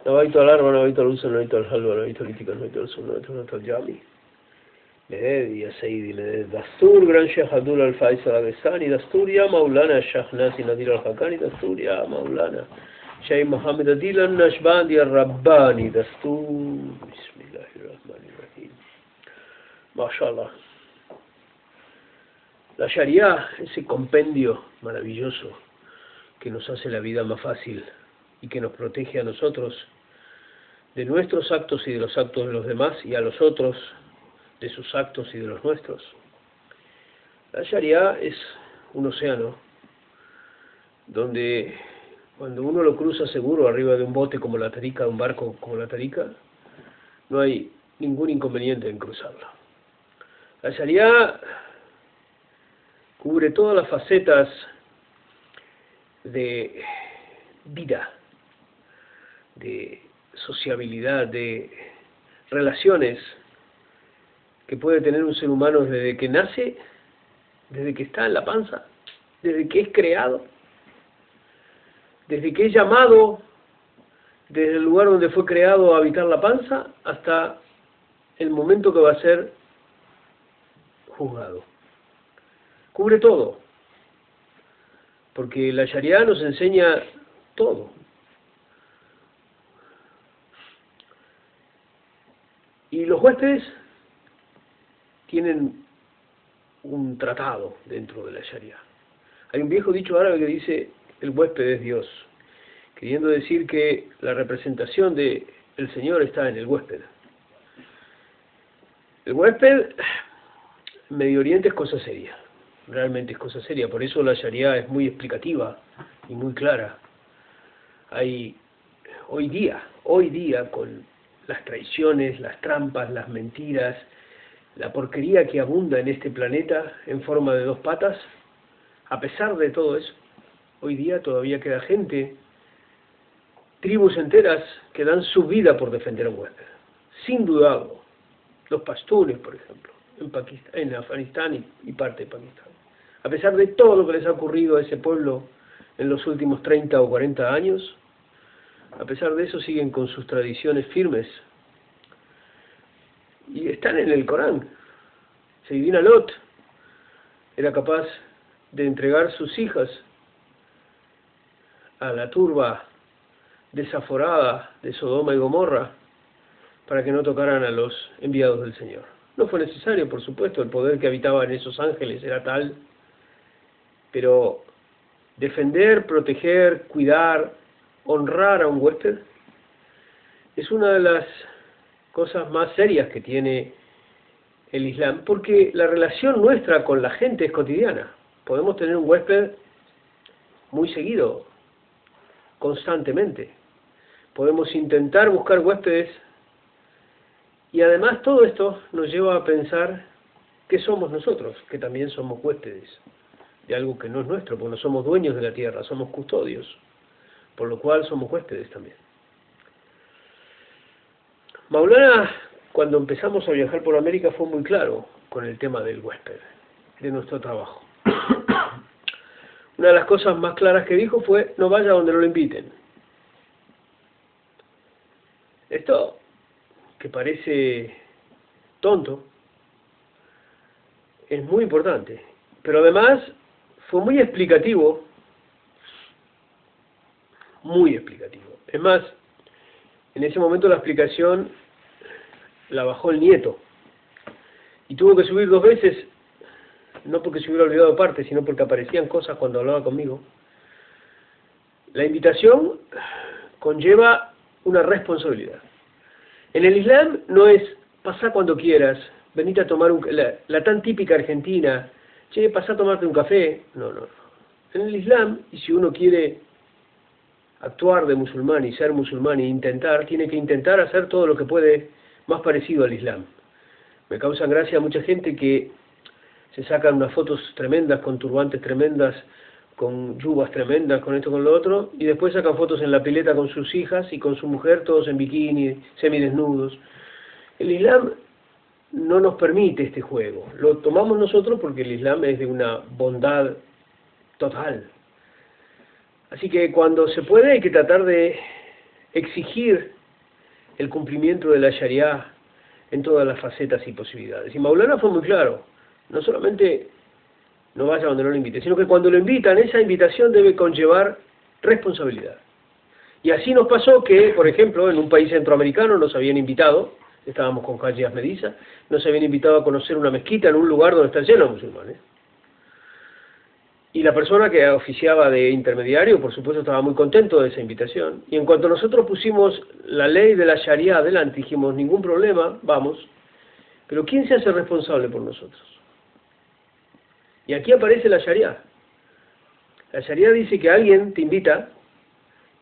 نويت الأربع نويت الأوسط نويت الحلوى نويت الإتيكا نويت السنة نويت الجامي لهذه يا سيدي لهذه دستور جران شيخ عبد الله الفيصل الأغسطاني دستور يا مولانا الشيخ ناسي نذير الحقاني دستور يا مولانا شيخ محمد الدين النشباندي الرباني دستور بسم الله الرحمن الرحيم ما شاء الله. La Sharia, ese compendio maravilloso que nos hace la vida más fácil y que nos protege a nosotros de nuestros actos y de los actos de los demás y a los otros de sus actos y de los nuestros. La Sharia es un océano donde cuando uno lo cruza seguro arriba de un bote como la Tarika, un barco como la Tarika, no hay ningún inconveniente en cruzarlo. La Sharia cubre todas las facetas de vida, de sociabilidad, de relaciones que puede tener un ser humano desde que nace, desde que está en la panza, desde que es creado, desde que es llamado desde el lugar donde fue creado a habitar la panza hasta el momento que va a ser juzgado. Cubre todo, porque la Sharia nos enseña todo. Y los huéspedes tienen un tratado dentro de la Sharia. Hay un viejo dicho árabe que dice, el huésped es Dios, queriendo decir que la representación del Señor está en el huésped. El huésped en Medio Oriente es cosa seria. Realmente es cosa seria, por eso la Sharia es muy explicativa y muy clara. Hay hoy día con las traiciones, las trampas, las mentiras, la porquería que abunda en este planeta en forma de dos patas, a pesar de todo eso, hoy día todavía queda gente, tribus enteras que dan su vida por defender a un huésped, sin dudarlo. Los pastunes, por ejemplo, en Afganistán y parte de Pakistán. A pesar de todo lo que les ha ocurrido a ese pueblo en los últimos 30 o 40 años, a pesar de eso siguen con sus tradiciones firmes. Y están en el Corán. Seidina Lot era capaz de entregar sus hijas a la turba desaforada de Sodoma y Gomorra para que no tocaran a los enviados del Señor. No fue necesario, por supuesto, el poder que habitaba en esos ángeles era tal, pero defender, proteger, cuidar, honrar a un huésped es una de las cosas más serias que tiene el Islam, porque la relación nuestra con la gente es cotidiana. Podemos tener un huésped muy seguido, constantemente. Podemos intentar buscar huéspedes y además todo esto nos lleva a pensar que somos nosotros, que también somos huéspedes de algo que no es nuestro, porque no somos dueños de la tierra, somos custodios, por lo cual somos huéspedes también. Maulana, cuando empezamos a viajar por América, fue muy claro con el tema del huésped, de nuestro trabajo. Una de las cosas más claras que dijo fue, no vaya donde no lo inviten. Esto, que parece tonto, es muy importante, pero además fue muy explicativo, muy explicativo. Es más, en ese momento la explicación la bajó el nieto y tuvo que subir 2 veces, no porque se hubiera olvidado parte, sino porque aparecían cosas cuando hablaba conmigo. La invitación conlleva una responsabilidad. En el Islam no es pasá cuando quieras, venite a tomar la tan típica argentina, che, pasá a tomarte un café. No. En el Islam, y si uno quiere actuar de musulmán y ser musulmán e intentar, tiene que intentar hacer todo lo que puede más parecido al Islam. Me causa gracia mucha gente que se sacan unas fotos tremendas, con turbantes tremendas, con yubas tremendas, con esto, con lo otro, y después sacan fotos en la pileta con sus hijas y con su mujer, todos en bikini, semidesnudos. El Islam no nos permite este juego. Lo tomamos nosotros porque el Islam es de una bondad total. Así que cuando se puede hay que tratar de exigir el cumplimiento de la Sharia en todas las facetas y posibilidades. Y Maulana fue muy claro, no solamente no vaya donde no lo invite, sino que cuando lo invitan, esa invitación debe conllevar responsabilidad. Y así nos pasó que, por ejemplo, en un país centroamericano nos habían invitado, estábamos con Haji Ahmediza, nos habían invitado a conocer una mezquita en un lugar donde está lleno de musulmanes. Y la persona que oficiaba de intermediario, por supuesto, estaba muy contento de esa invitación. Y en cuanto nosotros pusimos la ley de la Sharia adelante, dijimos, ningún problema, vamos. Pero ¿quién se hace responsable por nosotros? Y aquí aparece la Sharia. La Sharia dice que alguien te invita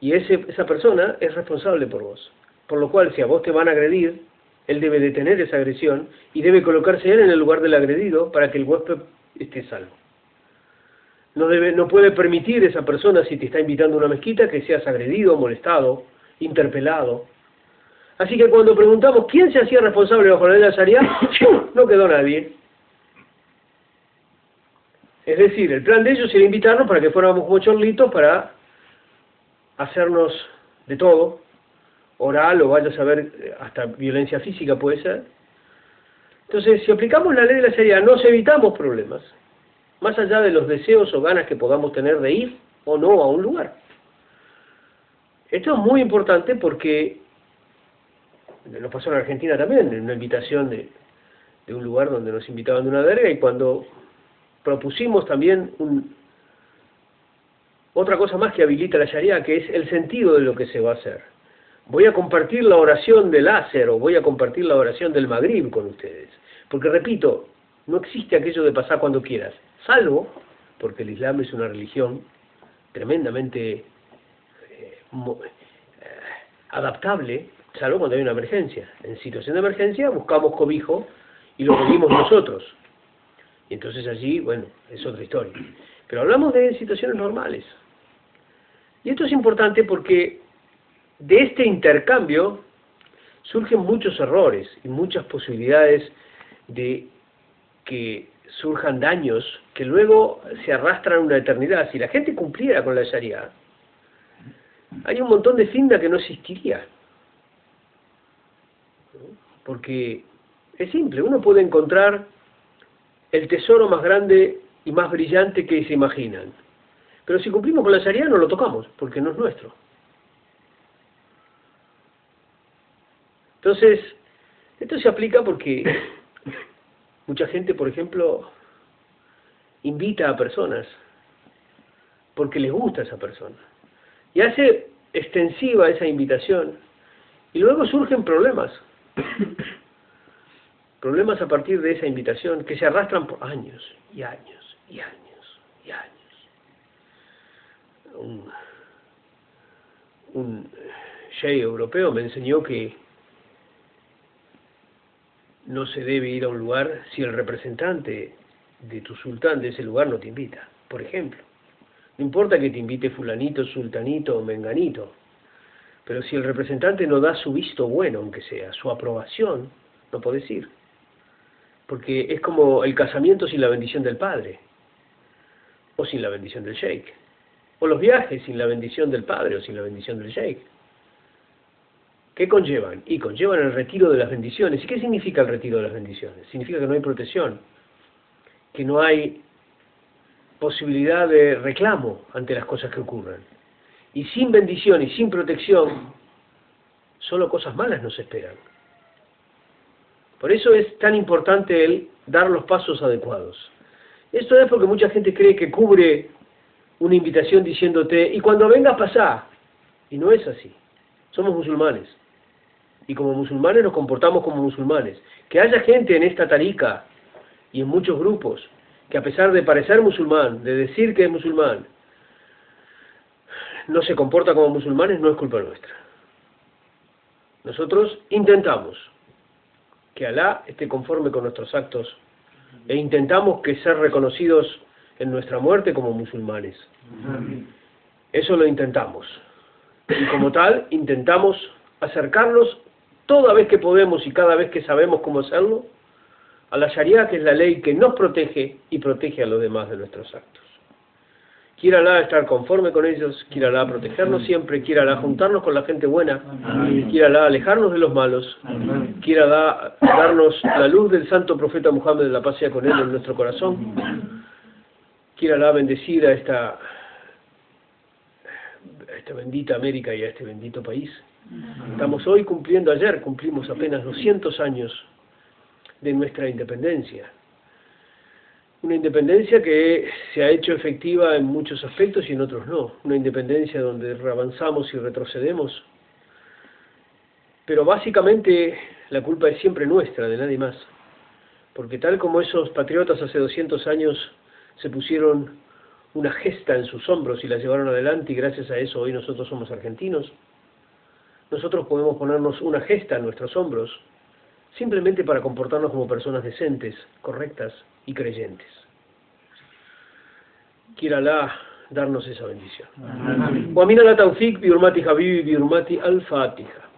y esa persona es responsable por vos. Por lo cual, si a vos te van a agredir, él debe detener esa agresión y debe colocarse él en el lugar del agredido para que el huésped esté salvo. No puede permitir esa persona, si te está invitando a una mezquita, que seas agredido, molestado, interpelado. Así que cuando preguntamos quién se hacía responsable bajo la ley de la Sharia, no quedó nadie. Es decir, el plan de ellos era invitarnos para que fuéramos como chorlitos para hacernos de todo, oral o vaya a saber, hasta violencia física puede ser. Entonces, si aplicamos la ley de la Sharia, nos evitamos problemas, más allá de los deseos o ganas que podamos tener de ir o no a un lugar. Esto es muy importante porque nos pasó en Argentina también, en una invitación de un lugar donde nos invitaban de una verga, y cuando propusimos también otra cosa más que habilita la Sharia, que es el sentido de lo que se va a hacer. Voy a compartir la oración del Asr o voy a compartir la oración del Maghrib con ustedes. Porque repito, no existe aquello de pasar cuando quieras, salvo porque el Islam es una religión tremendamente adaptable, salvo cuando hay una emergencia. En situación de emergencia buscamos cobijo y lo pedimos nosotros. Y entonces allí, bueno, es otra historia. Pero hablamos de situaciones normales. Y esto es importante porque de este intercambio surgen muchos errores y muchas posibilidades de que surjan daños que luego se arrastran una eternidad. Si la gente cumpliera con la Sharia, hay un montón de finda que no existiría. Porque es simple, uno puede encontrar el tesoro más grande y más brillante que se imaginan. Pero si cumplimos con la Sharia no lo tocamos, porque no es nuestro. Entonces, esto se aplica porque mucha gente, por ejemplo, invita a personas porque les gusta esa persona. Y hace extensiva esa invitación y luego surgen problemas. Problemas a partir de esa invitación que se arrastran por años y años y años y años. Un sheikh europeo me enseñó que no se debe ir a un lugar si el representante de tu sultán de ese lugar no te invita, por ejemplo. No importa que te invite fulanito, sultanito o menganito, pero si el representante no da su visto bueno, aunque sea, su aprobación, no podés ir. Porque es como el casamiento sin la bendición del padre, o sin la bendición del sheikh, o los viajes sin la bendición del padre o sin la bendición del sheikh. ¿Qué conllevan? Y conllevan el retiro de las bendiciones. ¿Y qué significa el retiro de las bendiciones? Significa que no hay protección, que no hay posibilidad de reclamo ante las cosas que ocurran. Y sin bendición y sin protección, solo cosas malas nos esperan. Por eso es tan importante el dar los pasos adecuados. Esto es porque mucha gente cree que cubre una invitación diciéndote, y cuando vengas pasá. Y no es así. Somos musulmanes. Y como musulmanes nos comportamos como musulmanes. Que haya gente en esta tariqa y en muchos grupos que a pesar de parecer musulmán, de decir que es musulmán, no se comporta como musulmanes, no es culpa nuestra. Nosotros intentamos que Alá esté conforme con nuestros actos e intentamos que ser reconocidos en nuestra muerte como musulmanes. Eso lo intentamos. Y como tal, intentamos acercarnos toda vez que podemos y cada vez que sabemos cómo hacerlo a la Sharia, que es la ley que nos protege y protege a los demás de nuestros actos. Quiera Alá estar conforme con ellos, quiera Alá protegernos siempre, quiera Alá juntarnos con la gente buena, quiera Alá alejarnos de los malos, quiera Alá darnos la luz del santo profeta Muhammad, de la paz sea con él, en nuestro corazón, quiera Alá bendecir a esta bendita América y a este bendito país. Estamos hoy cumpliendo, ayer cumplimos apenas 200 años de nuestra independencia. Una independencia que se ha hecho efectiva en muchos aspectos y en otros no. Una independencia donde avanzamos y retrocedemos. Pero básicamente la culpa es siempre nuestra, de nadie más. Porque tal como esos patriotas hace 200 años se pusieron una gesta en sus hombros y la llevaron adelante, y gracias a eso hoy nosotros somos argentinos, nosotros podemos ponernos una gesta en nuestros hombros, simplemente para comportarnos como personas decentes, correctas y creyentes. Quiera Alá darnos esa bendición. Wa min ala tawfiq bi hurmati habibi bi hurmati al-Fatiha.